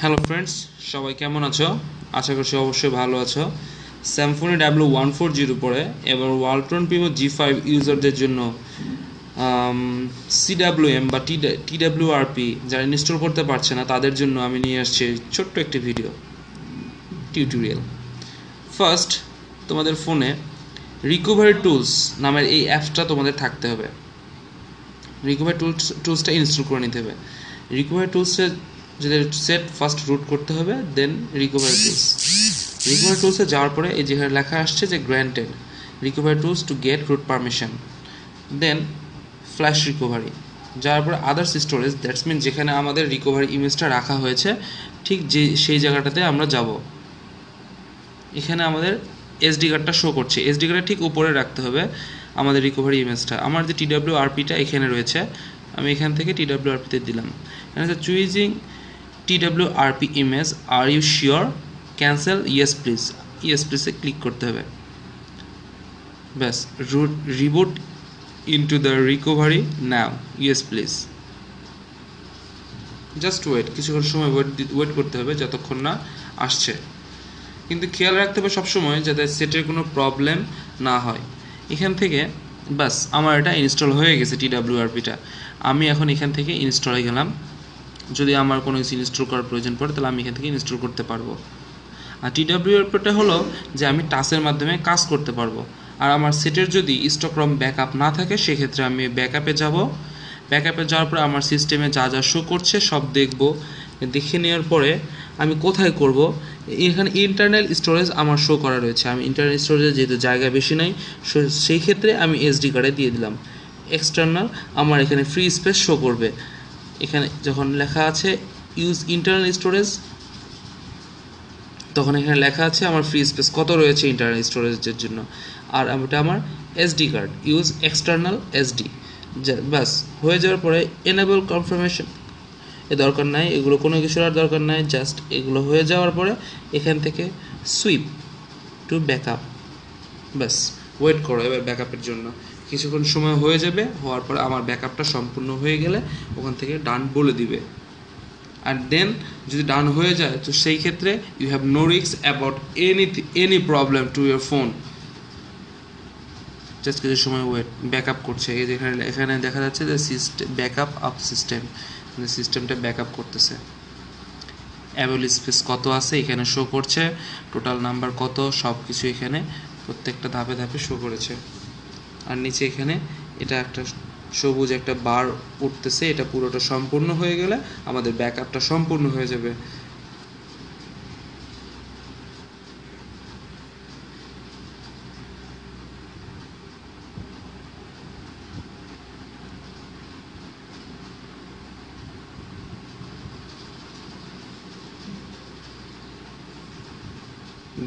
Hello friends, সবাই কেমন আছো? আশা করছি অবশ্যই ভালো আছো। স্যামসুং W140 পরে এবার ওয়ালটন প্রিমো G5 ইউজারদের জন্য CWM বা TWRP যারা ইনস্টল করতে পারছে না তাদের জন্য আমি নিয়ে আসছি ছোট্ট একটি ভিডিও টিউটোরিয়াল। ফার্স্ট, তোমাদের ফোনে রিকভারি টুলস নামের এই অ্যাপসটা তোমাদের থাকতে হবে। রিকভারি টুলসটা ইনস্টল করে নিতে হবে। রিকভারি টুলসে যদি সেট ফার্স্ট রুট করতে হবে, দেন রিকভারি টুলসে যাওয়ার পরে এই যেখানে লেখা আসছে যে granted recovery tools to get root permission, then flash recovery, যাওয়ার পরে আদার্স স্টোরেজ, দ্যাটস মিন যেখানে আমাদের রিকভারি ইমেজটা রাখা হয়েছে ঠিক সেই জায়গাটাতে আমরা যাব। এখানে আমাদের এসডি কার্ডটা শো করছে, এসডি কার্ডের ঠিক উপরে রাখতে হবে আমাদের রিকভারি ইমেজটা। আমার যে TWRPটা এখানে রয়েছে, আমি এখান থেকে TWRPতে দিলাম। এখানে choosing TWRP image, are you sure, cancel, yes প্লিজে ক্লিক করতে হবে। ব্যাস, reboot into the recovery now, yes please. Just wait, কিছুক্ষণ সময় ওয়েট করতে হবে যতক্ষণ না আসছে। কিন্তু খেয়াল রাখতে হবে সবসময় যাতে সেটের কোনো প্রবলেম না হয়। এখান থেকে বাস আমার এটা ইনস্টল হয়ে গেছে TWRPটা। আমি এখন এখান থেকে ইনস্টলে গেলাম। যদি আমার কোনো কিছু ইনস্টল করার প্রয়োজন পড়ে তাহলে আমি এখান থেকে ইনস্টল করতে পারবো। আর TWRPটা হলো যে আমি টাচের মাধ্যমে কাজ করতে পারবো। আর আমার সেটের যদি স্টক রম ব্যাকআপ না থাকে সেক্ষেত্রে আমি ব্যাকআপে যাব। ব্যাকআপে যাওয়ার পরে আমার সিস্টেমে যা যা শো করছে সব দেখব। দেখে নেওয়ার পরে আমি কোথায় করব, এখানে ইন্টারনাল স্টোরেজ আমার শো করা রয়েছে। আমি ইন্টারনাল স্টোরেজে যেহেতু জায়গা বেশি নাই, সেই ক্ষেত্রে আমি এসডি কার্ডে দিয়ে দিলাম। এক্সটার্নাল আমার এখানে ফ্রি স্পেস শো করবে। এখানে যখন লেখা আছে ইউজ ইন্টারনাল স্টোরেজ, তখন এখানে লেখা আছে আমার ফ্রি স্পেস কত রয়েছে ইন্টারনাল স্টোরেজের জন্য। আর এটা আমার SD card, use external SD. ব্যাস হয়ে যাওয়ার পরে এনেবল কনফার্মেশন দরকার নাই, এগুলো কোনো কিছুর আর দরকার নাই। জাস্ট এগুলো হয়ে যাওয়ার পরে এখান থেকে সুইপ টু ব্যাকআপ, ব্যাস ওয়েট করো এবার ব্যাকআপের জন্য। কিছুক্ষণ সময় হয়ে যাবে, হওয়ার পরে আমার ব্যাকআপটা সম্পূর্ণ হয়ে গেলে ওখান থেকে ডান বলে দিবে। আর দেন যদি ডান হয়ে যায় তো সেই ক্ষেত্রে you have no risk about any problem to your phone. Just কিছু সময় ওয়েট, ব্যাকআপ করছে। এই যে এখানে দেখা যাচ্ছে যে ব্যাকআপ আপ সিস্টেমটা ব্যাকআপ করতেছে। অ্যাভেল স্পেস কত আছে এখানে শো করছে, টোটাল নাম্বার কত, সব কিছু এখানে প্রত্যেকটা ধাপে ধাপে শো করেছে। আর নিচে এখানে এটা একটা সবুজ একটা বার উঠতেছে, এটা পুরোটা সম্পূর্ণ হয়ে গেলে আমাদের ব্যাকআপটা সম্পূর্ণ হয়ে যাবে।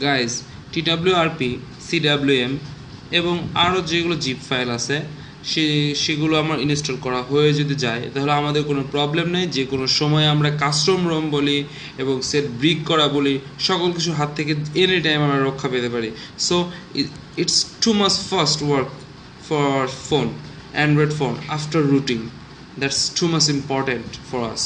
গাইজ, TWRP, CWM এবং আরও যেগুলো জিপ ফাইল আছে সেগুলো আমার ইনস্টল করা হয়ে যদি যায় তাহলে আমাদের কোনো প্রবলেম নেই। যে কোনো সময় আমরা কাস্টম রোম বলি এবং সেট ব্রিক করা বলি, সকল কিছু হাত থেকে এনি টাইম আমরা রক্ষা পেতে পারি। So it's too much fast work for phone, Android phone after রুটিং। That's too much important for us.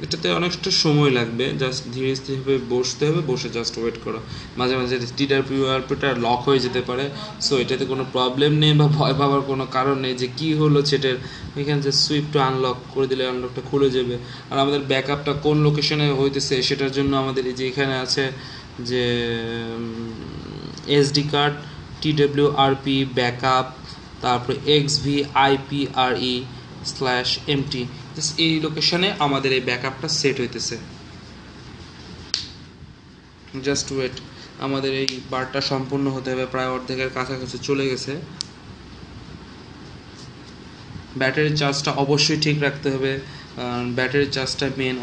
এটাতে অনেকটা সময় লাগবে, জাস্ট ধীরে স্থিরভাবে বসতে হবে, বসে জাস্ট ওয়েট করো। মাঝে মাঝে টিডাব্লিউআরপিটা লক হয়ে যেতে পারে, সো এটাতে কোনো প্রবলেম নেই বা ভয় পাওয়ার কোনো কারণ নেই যে কী হলো সেটার। এখানে যে সুইপ টু আনলক করে দিলে আনলকটা খুলে যাবে। আর আমাদের ব্যাকআপটা কোন লোকেশনে হইতেছে সেটার জন্য আমাদের এই যে এখানে আছে যে এসডি কার্ড, টিডাব্লিউআরপি ব্যাকআপ, তারপরে XVIPRE/MT, এই লোকেশনে আমাদের এই ব্যাকআপটা সেট হইতেছে। জাস্ট ওয়েট, আমাদের এই বারটা সম্পূর্ণ হতে হবে, প্রায় অর্ধেকের কাছাকাছি চলে গেছে। ব্যাটারির চার্জটা অবশ্যই ঠিক রাখতে হবে, ব্যাটারির চার্জটা মেন।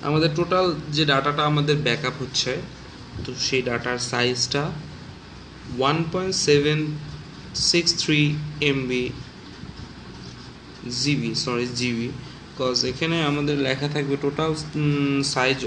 আমাদের টোটাল যে ডাটাটা আমাদের ব্যাকআপ হচ্ছে, তো সেই ডাটার সাইজটা 1.763 এমবি জিবি, কজ এখানে আমাদের লেখা থাকবে টোটাল সাইজ।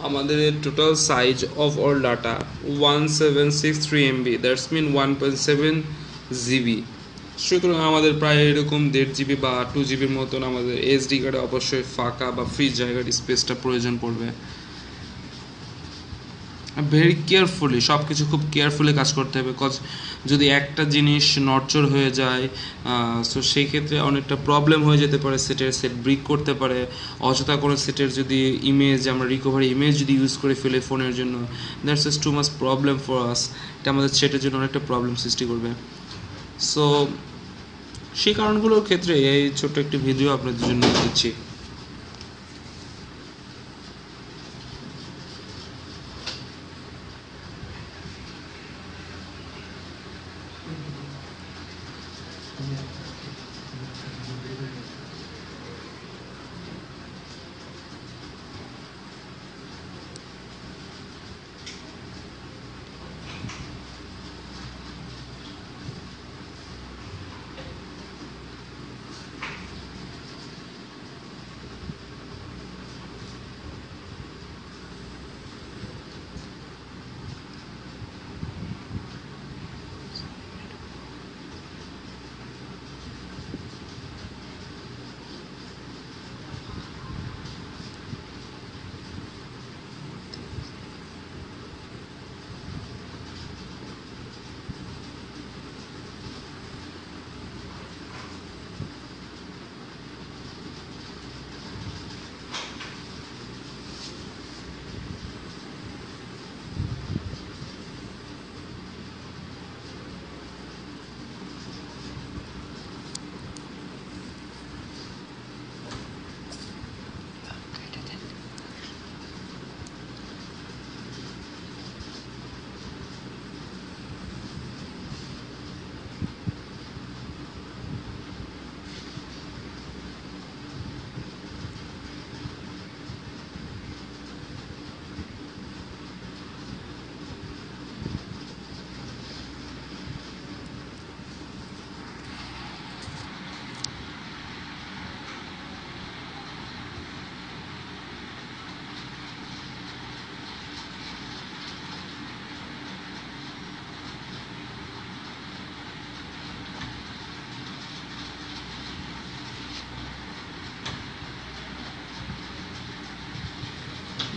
আমাদের total size of all data 1763 MB, that's mean 1.7 GB. সুতরাং আমাদের প্রায় এরকম 1.5 জিবি বা 2 জিবির মতন আমাদের এসডি কার্ডে অবশ্যই ফাঁকা বা ফ্রি জায়গার স্পেসটা প্রয়োজন পড়বে। ভেরি কেয়ারফুলি সব কিছু খুব কেয়ারফুলি কাজ করতে হবে, কজ যদি একটা জিনিস নড়চড় হয়ে যায় সো সেই ক্ষেত্রে অনেকটা প্রবলেম হয়ে যেতে পারে, সেট ব্রিক করতে পারে। অযথা করে সেটের যদি ইমেজ আমরা রিকভারি ইমেজ যদি ইউজ করে ফেলে ফোনের জন্য, that's is too much problem for us. এটা আমাদের সেটের জন্য অনেকটা প্রবলেম সৃষ্টি করবে। সো সেই কারণগুলোর ক্ষেত্রে এই ছোট্ট একটি ভিডিও আপনাদের জন্য দিচ্ছি।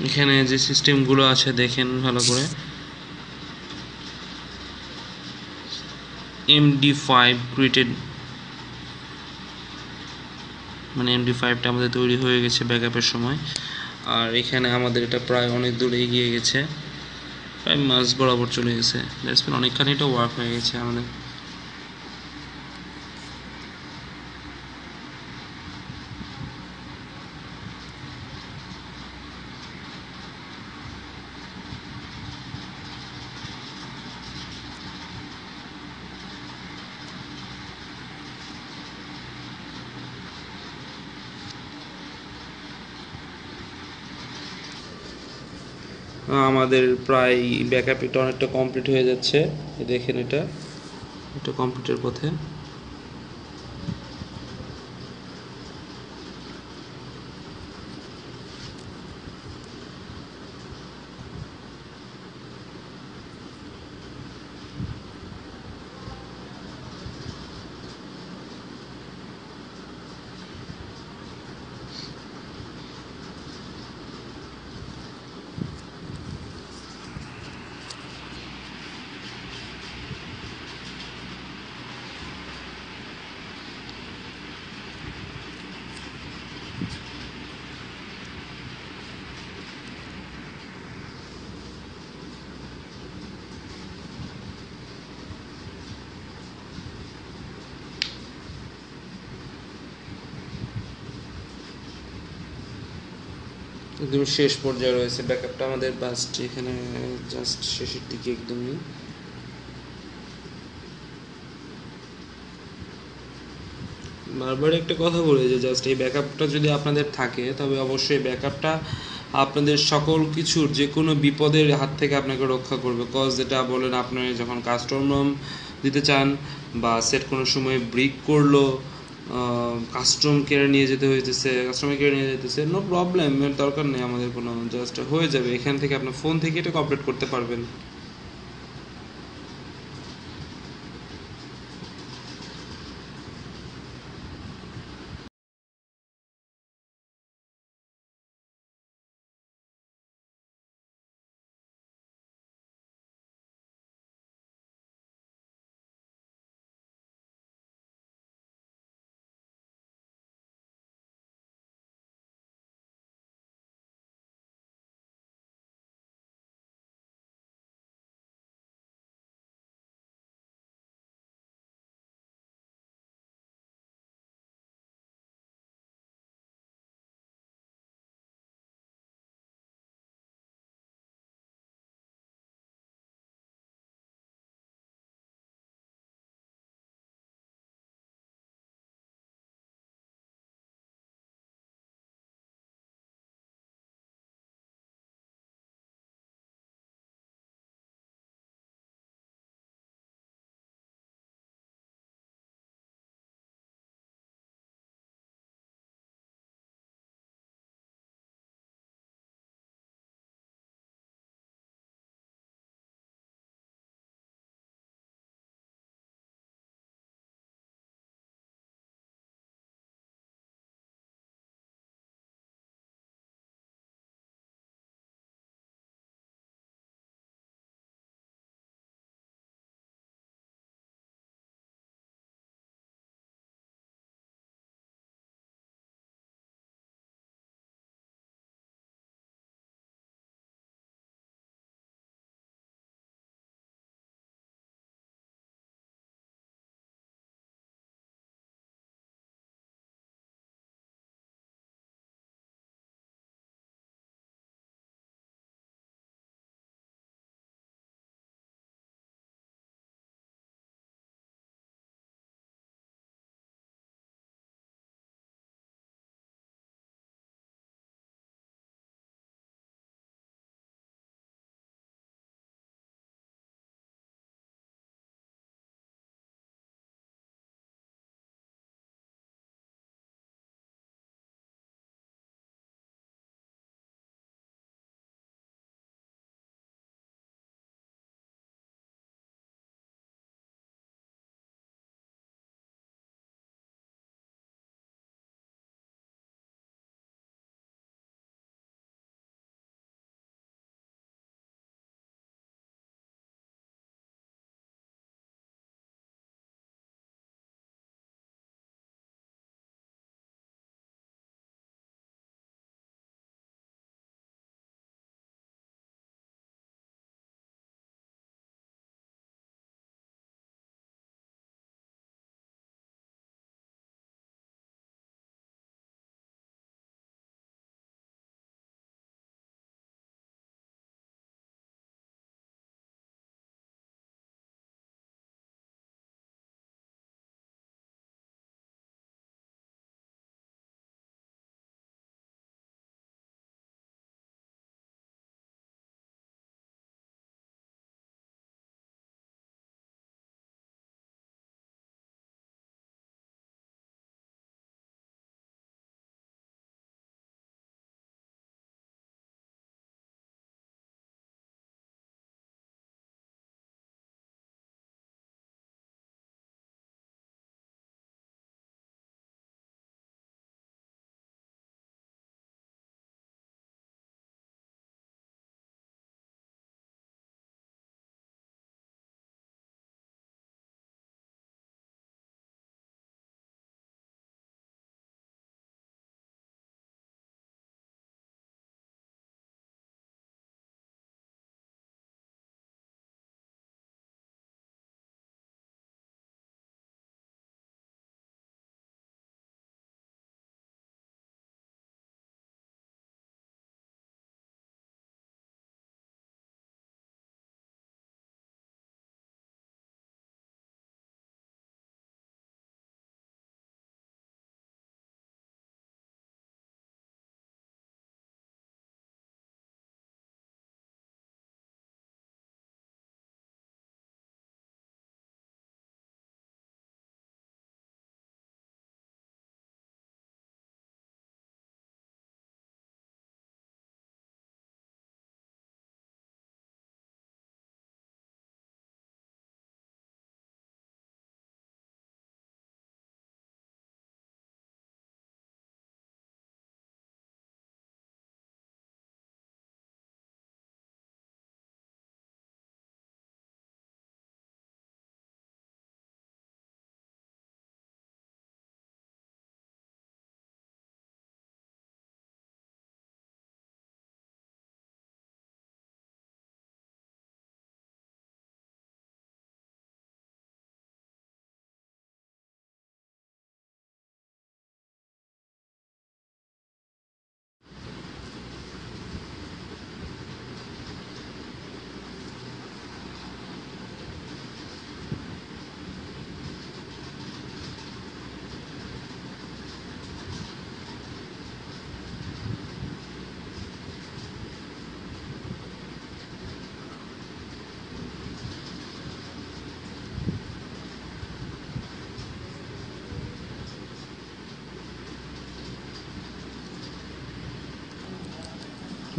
এখানে যে সিস্টেমগুলো আছে দেখেন ভালো করে। MD5 ক্রিয়েটেড, মানে MD5টা আমাদের তৈরি হয়ে গেছে ব্যাকআপের সময়। আর এখানে আমাদের এটা প্রায় অনেক দূরে এগিয়ে গেছে, প্রায় মাস বরাবর চলে গেছে। দ্যাটস মিন অনেকখানি এটা ওয়ার্ক হয়ে গেছে আমাদের। আমাদের প্রায় ব্যাকআপ এটা অনেকটা কমপ্লিট হয়ে যাচ্ছে। দেখেন এটা কমপ্লিটের পথে। একদম শেষ পর্যায়ে রয়েছে ব্যাকআপটা আমাদের, বাস্ট এখানে জাস্ট শেষের দিকে একদমই। বারবার একটা কথা বলি যে জাস্ট এই ব্যাকআপটা যদি আপনাদের থাকে তবে অবশ্যই ব্যাকআপটা আপনাদের সকল কিছুর যে কোনো বিপদের হাত থেকে আপনাকে রক্ষা করবে। কজ যেটা বলেন আপনি যখন কাস্টম দিতে চান বা সেট কোনো সময় ব্রিক করলো, কাস্টম কেয়ারে নিয়ে যেতে হইতেছে, কাস্টমার কেয়ারে নিয়ে যেতেছে, নো প্রবলেম, এর দরকার নেই আমাদের কোনো, জাস্ট হয়ে যাবে এখান থেকে আপনার ফোন থেকে এটা কমপ্লিট করতে পারবেন।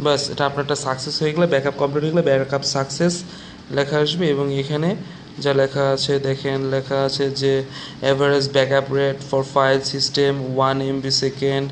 বাস এটা আপনারটা সাকসেস হয়ে গেলে, ব্যাকআপ কমপ্লিট হয়ে গেলে ব্যাকআপ সাকসেস লেখা আসবে এবং এখানে যা লেখা আছে দেখেন, লেখা আছে যে average backup rate for file system 1 MB second,